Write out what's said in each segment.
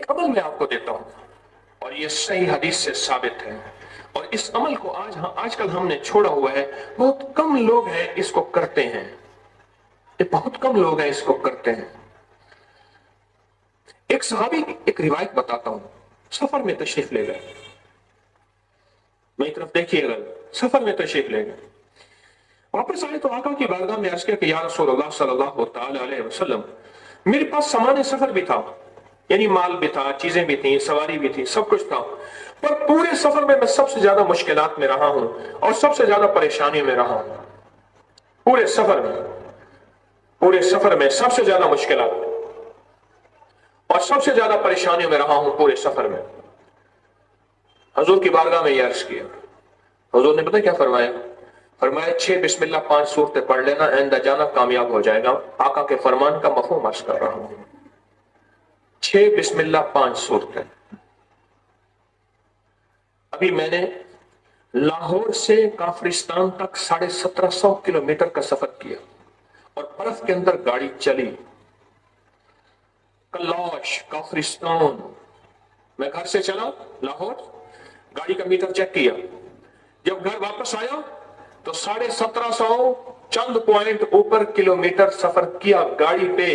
ایک عمل میں آپ کو دیتا ہوں اور یہ صحیح حدیث سے ثابت ہے، اور اس عمل کو آج کل ہم نے چھوڑا ہوا ہے، بہت کم لوگ ہیں اس کو کرتے ہیں، یہ بہت کم لوگ ہیں اس کو کرتے ہیں۔ ایک صحابی ایک روایت بتاتا ہوں، سفر میں تشریف لے گئے، میری طرف دیکھیے گا، سفر میں تشریف لے گئے، واپس آئے تو آقا کی بارگاہ میں عرض کیا کہ یا رسول اللہ صلی اللہ تعالی علیہ وسلم، میرے پاس سامان سفر بھی تھا، یعنی مال بھی تھا، چیزیں بھی تھیں، سواری بھی تھی، سب کچھ تھا، پر پورے سفر میں سب سے زیادہ مشکلات میں رہا ہوں اور سب سے زیادہ پریشانیوں میں رہا ہوں، پورے سفر میں سب سے زیادہ مشکلات اور سب سے زیادہ پریشانیوں میں رہا ہوں پورے سفر میں۔ حضور کی بارگاہ میں یہ عرض کیا، حضور نے پتہ کیا فرمایا؟ فرمایا 6 بسم اللہ 5 صورتیں پڑھ لینا، آئندہ جانا کامیاب ہو جائے گا۔ آقا کے فرمان کا مفہوم عرض کر رہا ہوں، 6 بسم اللہ 5 صورتیں۔ ابھی میں نے لاہور سے کافرستان تک 1750 کلومیٹر کا سفر کیا اور برف کے اندر گاڑی چلی، کلاش کافرستان، میں گھر سے چلا لاہور، گاڑی کا میٹر چیک کیا، جب گھر واپس آیا تو 1750 چند پوائنٹ اوپر کلومیٹر سفر کیا گاڑی پہ،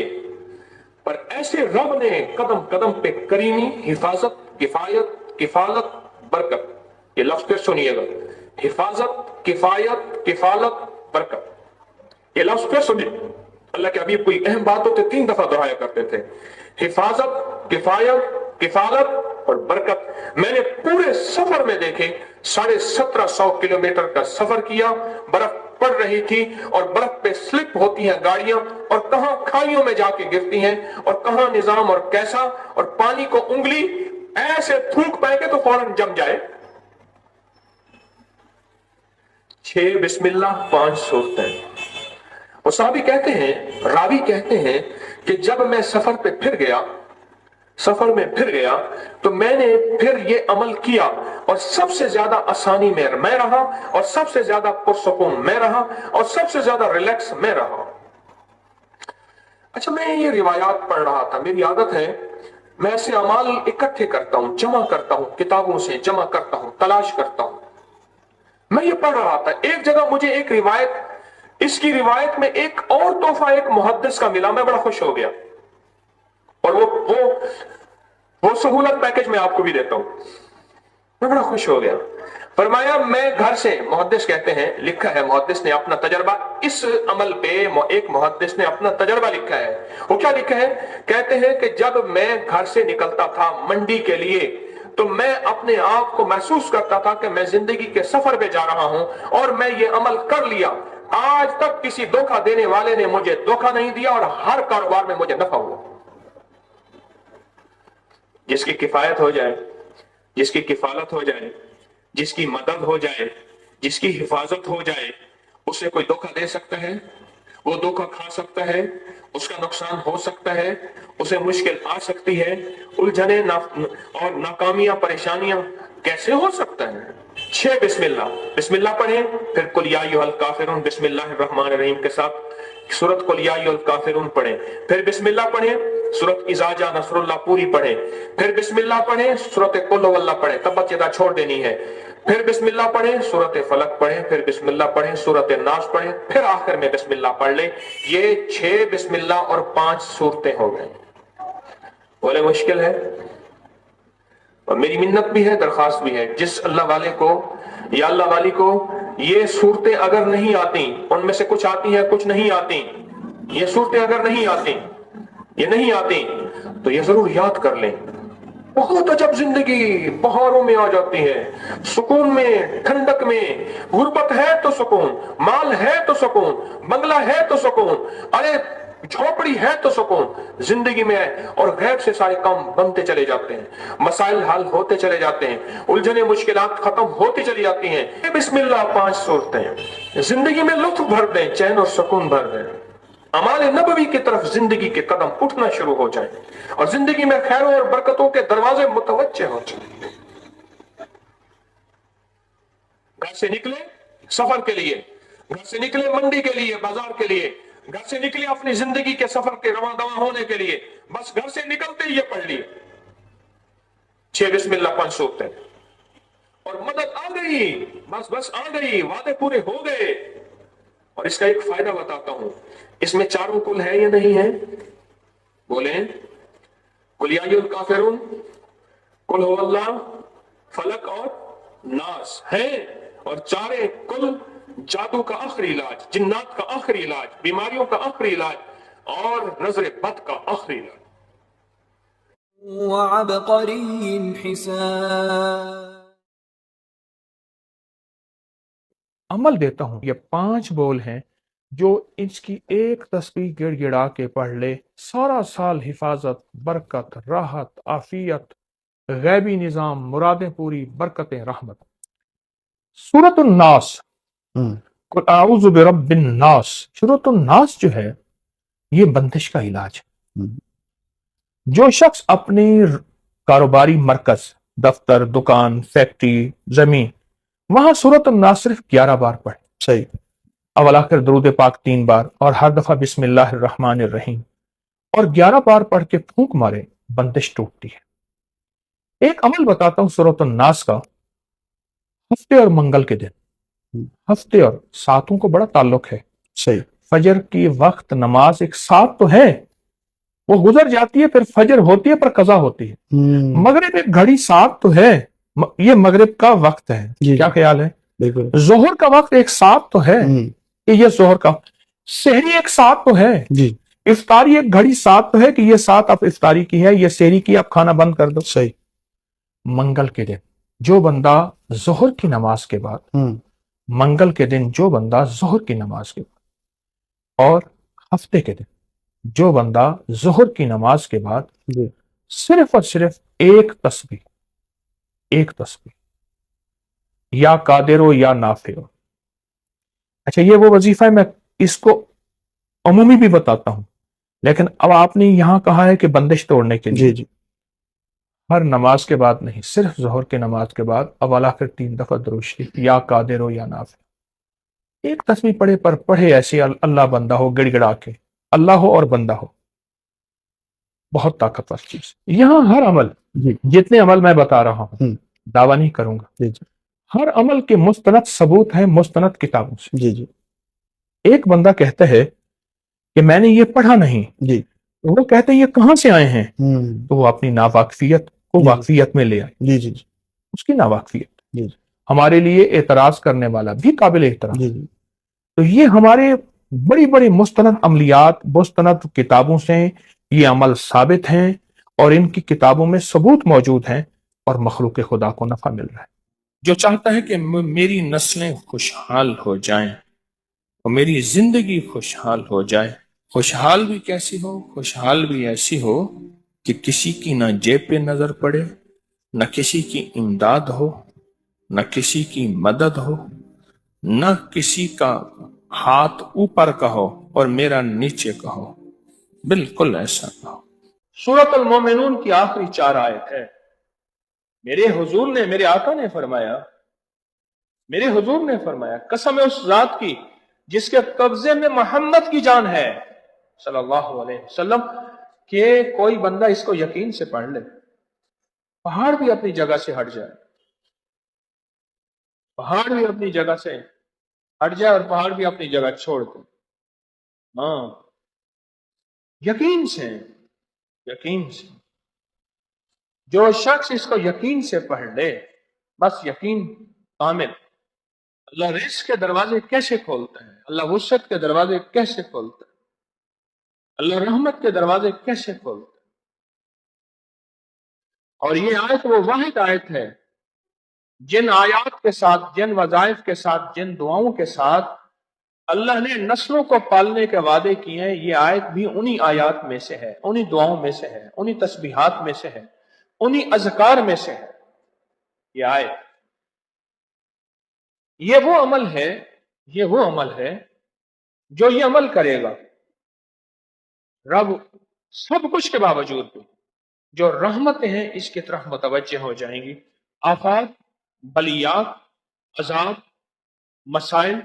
پر ایسے رب نے قدم قدم پہ کریمی، حفاظت، کفایت، کفالت، برکت، یہ لفظ پھر سنیے گا، حفاظت، کفایت، کفالت، برکت، یہ لفظ پھر سنیے، اللہ کے حبیب کوئی اہم بات ہوتے 3 دفعہ دہرایا کرتے تھے، حفاظت، کفایت، کفالت اور برکت۔ میں نے پورے سفر میں دیکھے 1750 کلومیٹر کا سفر کیا، برف پڑ رہی تھی اور برف پہ سلپ ہوتی ہیں گاڑیاں، اور کہاں کھائیوں میں جا کے گرتی ہیں اور کہاں نظام اور کیسا، اور پانی کو انگلی ایسے تھوک پائیں گے تو فوراً جم جائے۔ 6 بسم اللہ 5 صورتیں۔ وہ صحابی کہتے ہیں، راوی کہتے ہیں کہ جب میں سفر میں پھر گیا تو میں نے پھر یہ عمل کیا اور سب سے زیادہ آسانی میں رہا اور سب سے زیادہ پرسکون میں رہا اور سب سے زیادہ ریلیکس میں رہا۔ اچھا، میں یہ روایات پڑھ رہا تھا، میری عادت ہے میں ایسے اعمال اکٹھے کرتا ہوں، جمع کرتا ہوں، کتابوں سے جمع کرتا ہوں، تلاش کرتا ہوں۔ میں یہ پڑھ رہا تھا، ایک جگہ مجھے ایک روایت، اس کی روایت میں ایک اور تحفہ ایک محدث کا ملا، میں بڑا خوش ہو گیا، اور وہ سہولت پیکج میں آپ کو بھی دیتا ہوں، میں بڑا خوش ہو گیا۔ فرمایا میں گھر سے، محدث کہتے ہیں، لکھا ہے محدث نے اپنا تجربہ، اس عمل پہ ایک محدث نے اپنا تجربہ لکھا ہے۔ وہ کیا لکھا ہے؟ کہتے ہیں کہ جب میں گھر سے نکلتا تھا منڈی کے لیے تو میں اپنے آپ کو محسوس کرتا تھا کہ میں زندگی کے سفر پہ جا رہا ہوں اور میں یہ عمل کر لیا، آج تک کسی دھوکہ دینے والے نے مجھے دھوکہ نہیں دیا اور ہر کاروبار میں مجھے نفع ہوا۔ جس کی کفایت ہو جائے، جس کی کفالت ہو جائے، جس کی مدد ہو جائے، جس کی حفاظت ہو جائے، اسے کوئی دھوکہ دے سکتا ہے؟ وہ دھوکہ کھا سکتا ہے، اس کا نقصان ہو سکتا ہے، اسے مشکل آ سکتی ہے، الجھنیں اور ناکامیاں، پریشانیاں کیسے ہو سکتا ہے؟ 6 بسم اللہ پڑھیں، پھر قل یا ایھا الکافرون بسم اللہ الرحمن الرحیم کے ساتھ سورۃ قل یا ایھا الکافرون پڑھیں، پھر بسم اللہ پڑھیں، سورۃ اذا جاء نصر اللہ پوری پڑھیں، پھر بسم اللہ پڑھیں، سورۃ قل هو اللہ پڑھیں، تبت یدا چھوڑ دینی ہے، پھر بسم اللہ پڑھیں، سورۃ فلق پڑھیں، پھر بسم اللہ پڑھیں، سورۃ الناس پڑھیں، پھر آخر میں بسم اللہ پڑھ لیں۔ یہ 6 بسم اللہ اور 5 صورتیں ہو گئیں۔ بولے مشکل ہے؟ اور میری منت بھی ہے، درخواست بھی ہے، جس اللہ والے کو یا اللہ والی کو یہ صورتیں اگر نہیں آتی، ان میں سے کچھ آتی ہیں کچھ نہیں آتی، یہ صورتیں اگر نہیں آتی، یہ نہیں آتی تو یہ ضرور یاد کر لیں۔ بہت عجب زندگی بہاروں میں آ جاتی ہے، سکون میں، ٹھنڈک میں، غربت ہے تو سکون، مال ہے تو سکون، بنگلہ ہے تو سکون، ارے جھوپڑی ہے تو سکون زندگی میں ہے، اور غیب سے سارے کام بنتے چلے جاتے ہیں، مسائل حل ہوتے چلے جاتے ہیں، الجھنیں مشکلات ختم ہوتی چلی جاتی ہیں۔ بسم اللہ 5 صورتیں زندگی میں لطف بھر دیں، چین اور سکون بھر دیں، اعمال نبوی کی طرف زندگی کے قدم اٹھنا شروع ہو جائیں اور زندگی میں خیروں اور برکتوں کے دروازے متوجہ ہو جائیں۔ گھر سے نکلے سفر کے لیے، گھر سے نکلے منڈی کے لیے، بازار کے لیے، گھر سے نکلے اپنی زندگی کے سفر کے رواں دواں ہونے کے لیے، بس گھر سے نکلتے ہی یہ پڑھ لیے 6 بسم اللہ 5 ہوتے ہیں اور مدد آ گئی، بس آ گئی، وعدے پورے ہو گئے۔ اور اس کا ایک فائدہ بتاتا ہوں، اس میں چاروں کل ہے یا نہیں ہے؟ بولیں، قل یا ایھا الکافرون، قل هو اللہ، فلق اور ناس ہے، اور چارے کل جادو کا آخری علاج، جنات کا آخری علاج، بیماریوں کا آخری علاج اور نظر بد کا آخری علاج۔ وعبقری حسان۔ عمل دیتا ہوں، یہ 5 بول ہیں جو اس کی ایک تسبیح گڑ گڑا کے پڑھ لے، سارا سال حفاظت، برکت، راحت، عافیت، غیبی نظام، مرادیں پوری، برکتیں، رحمت۔ سورۃ الناس، قل اعوذ برب الناس، سورۃ الناس جو ہے یہ بندش کا علاج ہے۔ جو شخص اپنی کاروباری مرکز، دفتر، دکان، فیکٹری، زمین، وہاں سورۃ الناس صرف 11 بار پڑھے، صحیح، اول آخر درود پاک 3 بار اور ہر دفعہ بسم اللہ الرحمن الرحیم، اور 11 بار پڑھ کے پھونک مارے، بندش ٹوٹتی ہے۔ ایک عمل بتاتا ہوں سورۃ الناس کا، ہفتے اور منگل کے دن، ہفتے اور ساتوں کو بڑا تعلق ہے، صحیح، فجر کی وقت نماز ایک ساتھ تو ہے، وہ گزر جاتی ہے، پھر فجر ہوتی ہے پر قضا ہوتی ہے۔ مغرب ایک گھڑی ساتھ تو ہے، یہ مغرب کا وقت ہے، کیا خیال ہے؟ ظہر کا وقت ایک ساتھ تو ہے، یہ ظہر کا، سحری ایک ساتھ تو ہے، افطاری ایک گھڑی ساتھ تو ہے کہ یہ ساتھ اب افطاری کی ہے، یہ سحری کی اب کھانا بند کر دو، صحیح۔ منگل کے دن جو بندہ ظہر کی نماز کے بعد، منگل کے دن جو بندہ ظہر کی نماز کے بعد، اور ہفتے کے دن جو بندہ ظہر کی نماز کے بعد صرف اور صرف ایک تسبیح، یا قادر ہو یا نافع ہو۔ اچھا، یہ وہ وظیفہ ہے، میں اس کو عمومی بھی بتاتا ہوں، لیکن اب آپ نے یہاں کہا ہے کہ بندش توڑنے کے لیے، ہر نماز کے بعد نہیں، صرف ظہر کی نماز کے بعد اول آخر 3 دفعہ درود شریف، یا قادر ہو یا نافع، ایک تسبیح پڑھے ایسے اللہ بندہ ہو، گڑ گڑا کے، اللہ ہو اور بندہ ہو، بہت طاقتور چیز۔ یہاں ہر عمل، جتنے عمل میں بتا رہا ہوں، دعویٰ نہیں کروں گا، ہر عمل کے مستند ثبوت ہیں مستند کتابوں سے۔ ایک بندہ کہتا ہے کہ میں نے یہ پڑھا نہیں، وہ کہتے ہیں یہ کہاں سے آئے ہیں، تو وہ اپنی ناواقفیت کو واقفیت میں لے آئے، اس کی ناواقفیت ہمارے لیے اعتراض کرنے والا بھی قابل احترام۔ تو یہ ہمارے بڑی بڑی مستند عملیات، مستند کتابوں سے یہ عمل ثابت ہیں، اور ان کی کتابوں میں ثبوت موجود ہیں، اور مخلوق خدا کو نفع مل رہا ہے۔ جو چاہتا ہے کہ میری نسلیں خوشحال ہو جائیں اور میری زندگی خوشحال ہو جائے، خوشحال بھی کیسی ہو؟ خوشحال بھی ایسی ہو کہ کسی کی نہ جیب پہ نظر پڑے، نہ کسی کی امداد ہو، نہ کسی کی مدد ہو، نہ کسی کا ہاتھ اوپر کا ہو اور میرا نیچے کا ہو، بالکل ایسا نہ ہو۔ سورۃ المومنون کی آخری 4 آیت ہے۔ میرے حضور نے، میرے آقا نے فرمایا، میرے حضور نے فرمایا، قسم ہے اس ذات کی جس کے قبضے میں محمد کی جان ہے صلی اللہ علیہ وسلم، کہ کوئی بندہ اس کو یقین سے پڑھ لے، پہاڑ بھی اپنی جگہ سے ہٹ جائے، پہاڑ بھی اپنی جگہ سے ہٹ جائے، اور پہاڑ بھی اپنی جگہ چھوڑ دے، ہاں، یقین سے، یقین سے، جو شخص اس کو یقین سے پڑھ لے، بس یقین کامل۔ اللہ رزق کے دروازے کیسے کھولتا ہے، اللہ وسعت کے دروازے کیسے کھولتا ہے، اللہ رحمت کے دروازے کیسے کھولتا ہے۔ اور یہ آیت وہ واحد آیت ہے جن آیات کے ساتھ، جن وظائف کے ساتھ، جن دعاؤں کے ساتھ اللہ نے نسلوں کو پالنے کے وعدے کیے ہیں، یہ آیت بھی انہی آیات میں سے ہے، انہی دعاؤں میں سے ہے، انہی تسبیحات میں سے ہے، انہی اذکار میں سے ہے یہ آیت۔ یہ وہ عمل ہے، یہ وہ عمل ہے جو یہ عمل کرے گا، رب سب کچھ کے باوجود بھی جو رحمتیں ہیں اس کی طرف متوجہ ہو جائیں گی۔ آفات، بلیات، عذاب، مسائل،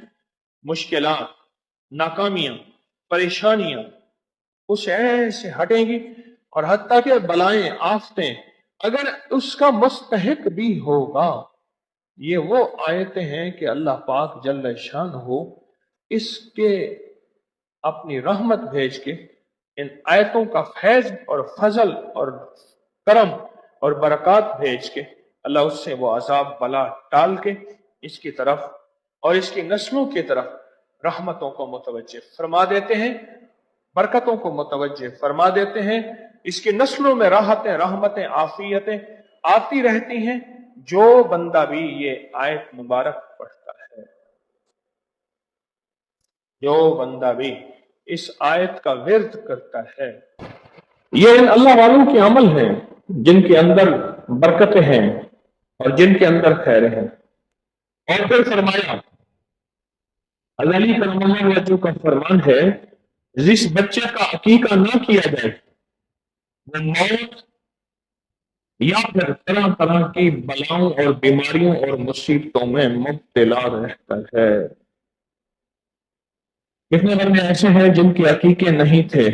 مشکلات، ناکامیاں، پریشانیاں اس ایسے ہٹیں گی، اور حتیٰ کہ بلائیں، آفتیں اگر اس کا مستحق بھی ہوگا. یہ وہ آیتیں ہیں کہ اللہ پاک جل شان ہو اس کے اپنی رحمت بھیج کے ان آیتوں کا فیض اور فضل اور کرم اور برکات بھیج کے اللہ اس سے وہ عذاب بلا ٹال کے اس کی طرف اور اس کی نسلوں کی طرف رحمتوں کو متوجہ فرما دیتے ہیں، برکتوں کو متوجہ فرما دیتے ہیں. اس کی نسلوں میں راحتیں، رحمتیں، عافیتیں آتی رہتی ہیں جو بندہ بھی یہ آیت مبارک پڑھتا ہے، جو بندہ بھی اس آیت کا ورد کرتا ہے. یہ ان اللہ والوں کے عمل ہیں جن کے اندر برکتیں ہیں اور جن کے اندر خیر ہیں. اور پھر فرمایا علی کرم اللہ وجہ کا فرمان ہے، جس بچے کا عقیقہ نہ کیا جائے وہ موت یا پھر طرح طرح کی بلاؤں اور بیماریوں اور مصیبتوں میں مبتلا رہتا ہے. کتنے بندے ایسے ہیں جن کے عقیقے نہیں تھے،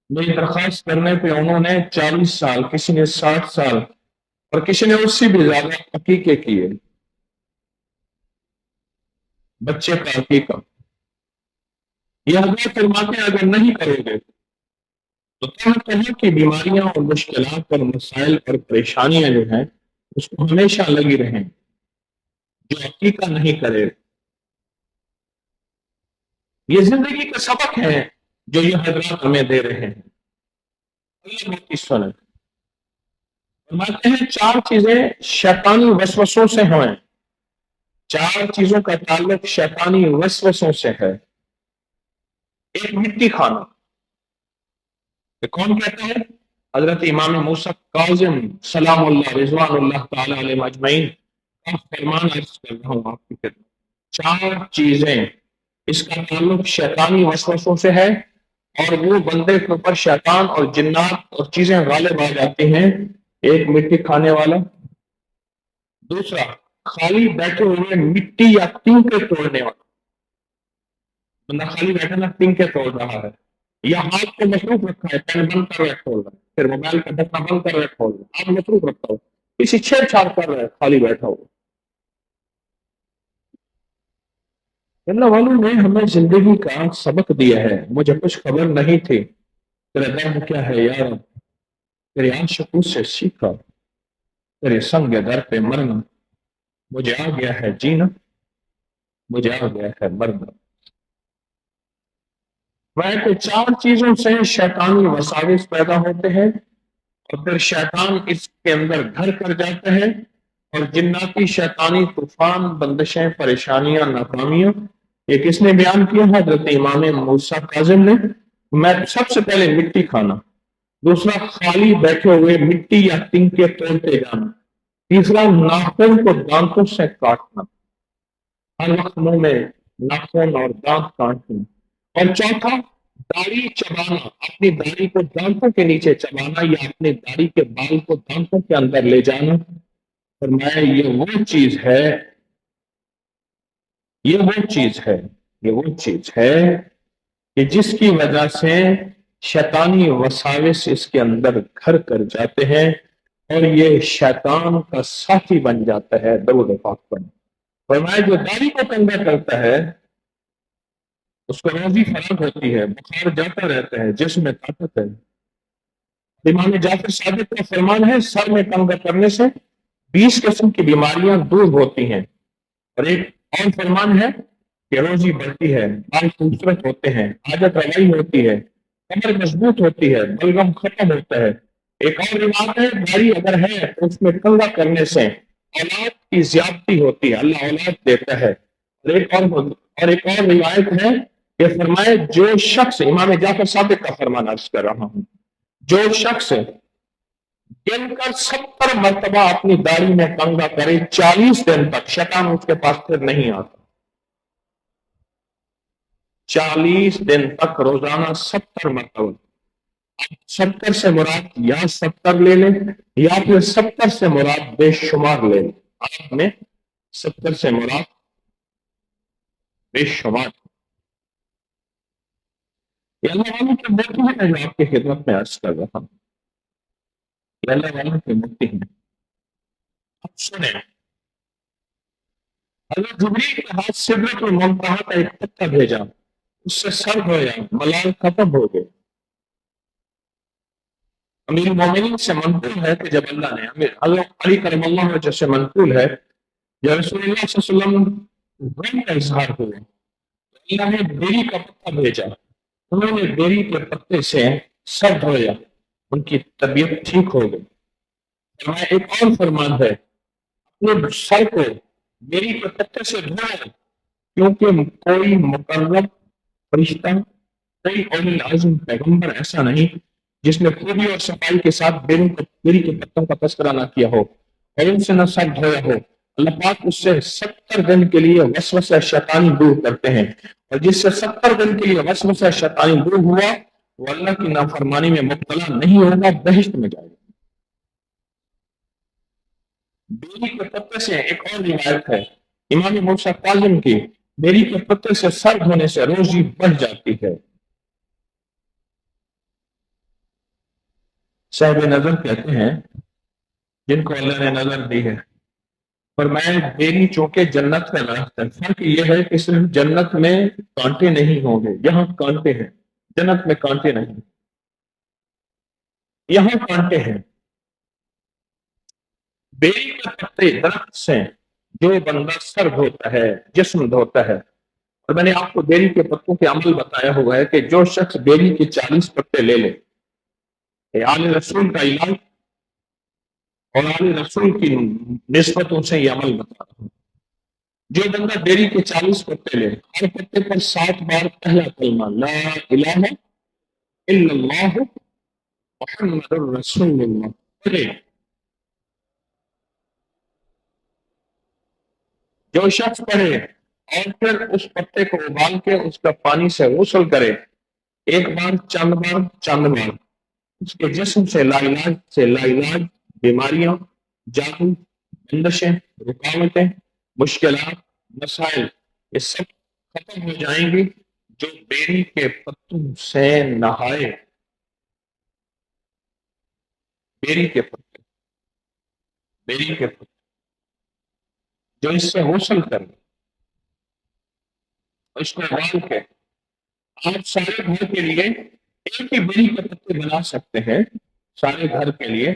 میری درخواست کرنے پہ انہوں نے 40 سال، کسی نے 60 سال اور کسی نے اس سے بھی زیادہ عقیقے کیے. بچے کا عقیقہ یہ حضرت فرماتے ہیں اگر نہیں کرو گے تو طرح طرح کی بیماریاں اور مشکلات اور مسائل اور پریشانیاں جو ہیں اس کو ہمیشہ لگی رہیں. جو عقیقہ نہیں کرے، یہ زندگی کا سبق ہے جو یہ حضرات ہمیں دے رہے ہیں. اللہ بات کی سنیں، فرماتے ہیں 4 چیزیں شیطانی وسوسوں سے ہیں. 4 چیزوں کا تعلق شیطانی وسوسوں سے ہے. ایک مٹی کھانا، کہ کون کہتا ہے؟ حضرت امام موسیٰ کاظم سلام اللہ رضوان اللہ تعالی علیہ مجمعین کا فرمان عرض کر رہا ہوں آپ کی خدمت. 4 چیزیں اس کا تعلق شیطانی وسوسوں سے ہے اور وہ بندے کے اوپر شیطان اور جنات اور چیزیں غالب آ جاتی ہیں. ایک مٹی کھانے والا، دوسرا خالی بیٹھے ہوئے مٹی یا تینکے توڑنے والا. بندہ خالی بیٹھا نا تینکے توڑ رہا ہے یا ہاتھ کو مصروف رکھا ہے، پین بند کر رہا ہے کھول رہا ہے، پھر موبائل کا ڈھکنا بند کر رہا ہے کھول رہا ہے، ہاتھ مصروف رکھتا ہو، کسی چھیڑ چھاڑ کر رہا ہے خالی بیٹھا ہو. اللہ والوں نے ہمیں زندگی کا سبق دیا ہے. مجھے کچھ خبر نہیں تھی تیرا درد کیا ہے یار، تیرے عاشقوں سے سیکھا، تیرے سنگ در پہ مرنا، مجھے آ گیا ہے جینا، مجھے آ گیا ہے مرنا. کہ 4 چیزوں سے شیطانی وساوس پیدا ہوتے ہیں اور پھر شیطان اس کے اندر گھر کر جاتا ہے اور جناتی شیطانی طوفان، بندشیں، پریشانیاں، ناکامیاں. یہ کس نے بیان کیا ہے؟ حضرت امام موسیٰ کاظم نے. میں سب سے پہلے مٹی کھانا، دوسرا خالی بیٹھے ہوئے مٹی یا تنکے توڑتے جانا، تیسرا ناخن کو دانتوں سے کاٹنا، ہر وقت منہ میں ناخن اور دانت کاٹنا، اور چوتھا داڑھی چبانا، اپنی داڑھی کو دانتوں کے نیچے چبانا یا اپنی داڑھی کے بال کو دانتوں کے اندر لے جانا. فرمایا یہ وہ چیز ہے، یہ وہ چیز ہے، یہ وہ چیز ہے کہ جس کی وجہ سے شیطانی وساوس اس کے اندر گھر کر جاتے ہیں اور یہ شیطان کا ساتھی بن جاتا ہے. درود پاک پر فرمایا جو داڑھی کو کنگا کرتا ہے اس کو روزی فراغ ہوتی ہے، بخار جاتا رہتا ہے، جسم میں طاقت ہے. امام جعفر صادق کا فرمان ہے سر میں کنگا کرنے سے 20 قسم کی بیماریاں دور ہوتی ہیں. اور ایک اور فرمان ہے کہ روزی بڑھتی ہے، بال خوبصورت ہوتے ہیں، عادت روائی ہوتی ہے، کمر مضبوط ہوتی ہے، بلغم ختم ہوتا ہے. ایک اور روایت ہے داڑھی اگر ہے تو اس میں کنگا کرنے سے اولاد کی زیادتی ہوتی ہے، اللہ اولاد دیتا ہے. اور ایک اور روایت ہے کہ فرمائے جو شخص، امام جعفر صادق کا فرمان عرض کر رہا ہوں، جو شخص گن کر 70 مرتبہ اپنی داڑھی میں کنگا کرے 40 دن تک، شیطان اس کے پاس پھر نہیں آتا. 40 دن تک روزانہ 70 مرتبہ. 70 سے مراد یا 70 لے لیں یا پھر 70 سے مراد بے شمار لے لیں. آپ نے 70 سے مراد بے شمار. یہ اللہ والوں کے موقع ہے جو آپ کی خدمت میں عرض کر رہا ہوں. یہ اللہ والوں کے مفتی ہیں. اب سنیں، حضرت جبریل کے ہاتھ سدرۃ المنتہا کا ایک پتا بھیجا، اس سے سر دھویا، ملال ختم ہو گئے. امیر المومنین سے منقول ہے کہ جب اللہ نے حضرت علی کرم اللہ وجہ سے منقول ہے، جب رسول اللہ صلی اللہ علیہ وسلم غم کا اظہار ہوا تو اللہ نے بیری کا پتا بھیجا، انہوں نے بیری کے پتے سے سر دھویا، ان کی طبیعت ٹھیک ہو گئی. فرمایا ایک اور فرمان ہے، اپنے سر کو بیری کے پتے سے دھویا، کیونکہ کوئی مقرب فرشتہ، کوئی اولو العزم پیغمبر ایسا نہیں جس نے خوبی اور صفائی کے ساتھ بیری کے پتوں کا تذکرہ نہ کیا ہو اور ان سے نہ سر دھویا ہو. اللہ پاک اس سے 70 دن کے لیے وسوسہ شیطانی دور کرتے ہیں، اور جس سے 70 دن کے لیے وسوسہ شیطانی دور ہوا وہ اللہ کی نافرمانی میں مبتلا نہیں ہوگا، بہشت میں جائے گا. بیری کے پتے سے ایک اور روایت ہے امام موسیٰ کاظم کی، بیری کے پتے سے سر دھونے سے روزی بڑھ جاتی ہے. صاحب نظر کہتے ہیں جن کو اللہ نے نظر دی ہے، فرمایا بیری چونکہ جنت کا راستہ ہے، فرق یہ ہے کہ صرف جنت میں کانٹے نہیں ہوں گے، یہاں کانٹے ہیں، جنت میں کانٹے نہیں، یہاں کانٹے ہیں. بیری کے پتے درخت سے جو بندہ سر دھوتا ہے، جسم دھوتا ہے. اور میں نے آپ کو بیری کے پتوں کے عمل بتایا ہوا ہے کہ جو شخص بیری کے 40 پتے لے لے، آل رسول کا علاج اور آل رسول کی نسبتوں سے یہ عمل بتا رہا ہوں. جو بندہ بیری کے 40 پتے لے، ہر پتے پر 7 بار پہلا کلمہ لا الہ الا اللہ محمد الرسول اللہ پڑھے، جو شخص پڑھے اور پھر اس پتے کو ابال کے اس کا پانی سے غسل کرے، ایک بار چند بار، اس کے جسم سے لا علاج بیماریاں، جادو، بندشیں، رکاوٹیں، مشکلات، مسائل، یہ سب ختم ہو جائیں گی. جو بیری کے پتوں سے نہائے، بیری کے پتے جو اس سے غسل کرے، اس کو ابال کے، آپ سارے گھر کے لیے ایک ہی بیری کے پتے بنا سکتے ہیں. سارے گھر کے لیے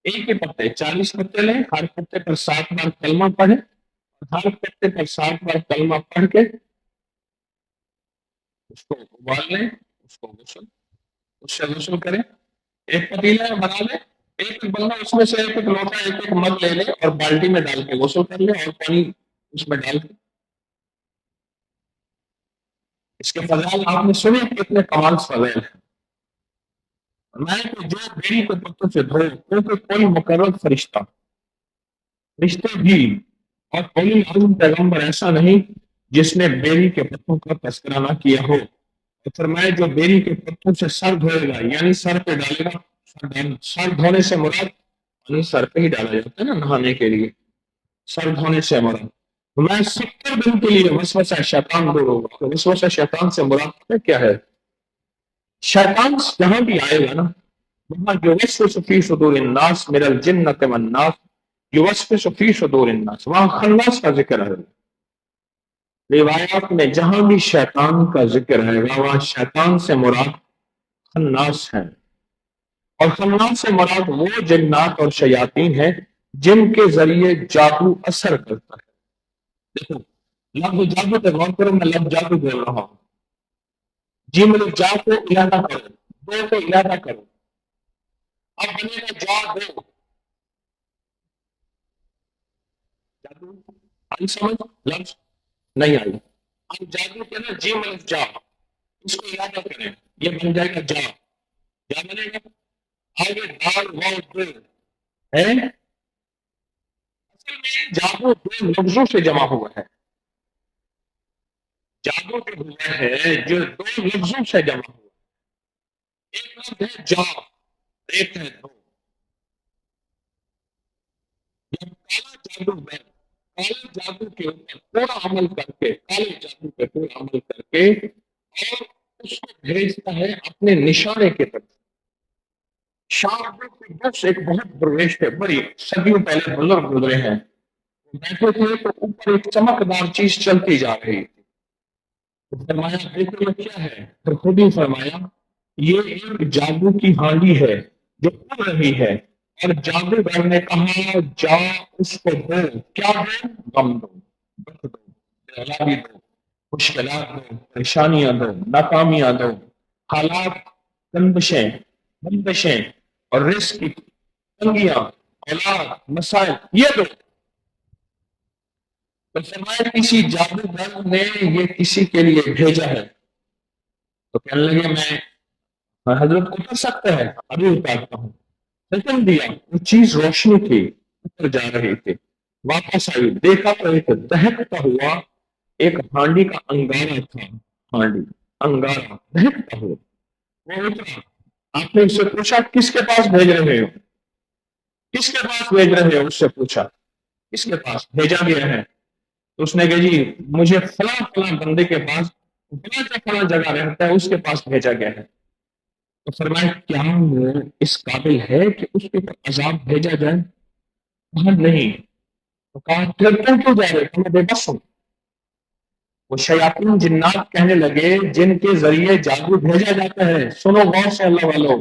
ایک ہی پتے، 40 پتے لیں، ہر پتے پر 7 بار کلمہ پڑھیں، ہر پتے پر 7 بار کلمہ پڑھ کے اس کو ابال لیں، اس سے غسل کریں. ایک پتیلا بنا لیں، ایک بندہ اس میں سے ایک لوٹا ایک مگ لے لے اور بالٹی میں ڈال کے غسل کر لے، اور پانی اس میں ڈال کے. اس کے فضائل آپ نے سنے، کتنے کمال فضائل ہیں. میں کہ جو بیری کے پتوں سے دھوئے، کیونکہ کوئی مقرر رشتے بھی اور کوئی معلوم پیغمبر ایسا نہیں جس نے بیری کے پتوں کا تذکرہ نہ کیا ہو. تو فرمایا جو بیری کے پتوں سے سر دھوئے گا، یعنی سر پہ ڈالے گا. سر دھونے سے مراد یعنی سر پہ ہی ڈالا جاتا ہے نا نہانے کے لیے، سر دھونے سے مراد. میں 70 دن کے لیے وسوسہ شیطان دور ہوگا. تو وسوسہ شیطان سے مراد کیا ہے؟ شیطان جہاں بھی آئے گا نا، وہاں یوسوس فی صدور الناس من الجنۃ والناس، یوسوس فی صدور الناس، وہاں خناس کا ذکر ہے. روایات میں جہاں بھی شیطان کا ذکر ہے وہاں شیطان سے مراد خناس ہے. اور خناس سے مراد وہ جنات اور شیاطین ہیں جن کے ذریعے جادو اثر کرتا ہے. دیکھو لفظ جادو پہ غور کرو، میں لفظ جادو بول رہا ہوں. جی مطلب جا کو ارادہ کرو، دو کو ارادہ کرو، اب بنے گا جا دو. جادو آئی سمجھ؟ لفظ نہیں آئی. اب جادو کے نا جی مطلب جا، اس کو ارادہ کریں، یہ بن جائے گا جا. کیا بنے گا؟ آگے دال واؤ دو ہے. اصل میں جادو 2 لفظوں سے جمع ہوا ہے. جادو جو ہوا ہے جو 2 لفظوں سے جمع ہوا. ایک لفظ ہے جا، ایک ہے دو. جب کالا جادو ہے، کالے جادو کے اوپر پورا عمل کر کے، کالے جادو پہ پورا عمل کر کے، اور اس کو بھیجتا ہے اپنے نشانے کی طرف. شام کے بس ایک بہت درویش تھے، بڑی صدیوں پہلے بزرگ گزرے ہیں، بیٹھے تھے تو اوپر ایک چمکدار چیز چلتی جا رہی تھی، تو فرمایا دیکھو یہ کیا ہے؟ پھر خود ہی فرمایا یہ ایک جادو کی ہانڈی ہے جو اڑ رہی ہے، اور جادوگر نے کہا جا اس کو دو، کیا دو؟ غم دو، دکھ دو، بیماری دو، مشکلات دو، پریشانیاں دو، ناکامیاں دو، حالات، بندشیں اور رزق کی تنگیاں، اولاد، مسائل، یہ دو۔ تو فرمایا کسی جادوگر نے یہ کسی کے لیے بھیجا ہے، تو کہنے لگے میں حضرت اتر سکتا ہے، ابھی اتارتا ہوں۔ حکم دیا، وہ چیز روشنی تھی، اوپر جا رہی تھی، واپس آئی، دیکھا تو ایک دہکتا ہوا ایک ہانڈی کا انگارہ تھا، ہانڈی انگارہ دہکتا ہوا، وہ اترا۔ آپ نے اس سے پوچھا کس کے پاس بھیج رہے ہو؟ کس کے پاس بھیج رہے ہو؟ اس سے پوچھا کس کے پاس بھیجا گیا ہے؟ تو اس نے کہا جی مجھے فلاں فلاں بندے کے پاس فلاں کا فلاں جگہ رہتا ہے، اس کے پاس بھیجا گیا ہے۔ تو فرمایا کیا وہ اس قابل ہے کہ اس کے اوپر عذاب بھیجا جائے؟ کہا نہیں۔ تو کہا پھر تم کیوں جا رہے؟ میں بے بس ہوں۔ وہ شیاطین جنات کہنے لگے جن کے ذریعے جادو بھیجا جاتا ہے، سنو غور سے اللہ والو،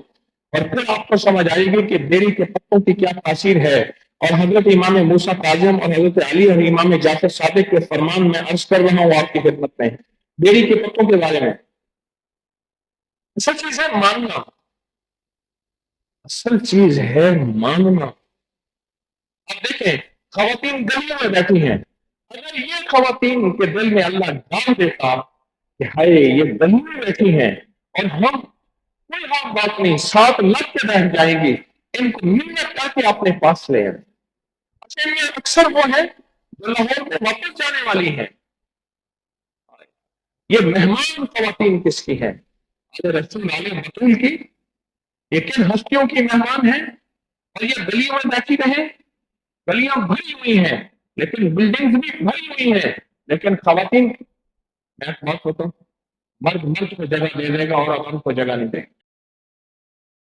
اور پھر آپ کو سمجھ آئے گی کہ بیری کے پتوں کی کیا تاثیر ہے۔ اور حضرت امام موسیٰ کاظم اور حضرت علی اور امام جعفر صادق کے فرمان میں عرض کر رہا ہوں آپ کی خدمت میں بیری کے پتوں کے بارے میں۔ اصل چیز ہے ماننا، اصل چیز ہے ماننا۔ اب دیکھیں خواتین گلیوں میں بیٹھی ہیں، اگر یہ خواتین کے دل میں اللہ ڈال دیتا کہ ہائے یہ گلیوں میں بیٹھی ہیں اور ہم کوئی ہم بات نہیں ساتھ لگ کے بیٹھ جائیں گی، ان کو منت کر کے اپنے پاس لے آئیں۔ اچھا یہ اکثر وہ ہے جو لاہور میں واپس جانے والی ہیں، یہ مہمان خواتین کس کی ہیں؟ رسول علیہ بطول کی، یہ کن ہستیوں کی مہمان ہیں؟ اور یہ گلیوں میں بیٹھی رہیں، گلیاں بھری ہوئی ہیں لیکن بلڈنگز بھی بھری ہوئی ہیں، لیکن خواتین، میں بات ہوتا ہوں، مرد مرد کو جگہ دے دے گا اور عوام کو جگہ نہیں دے گا۔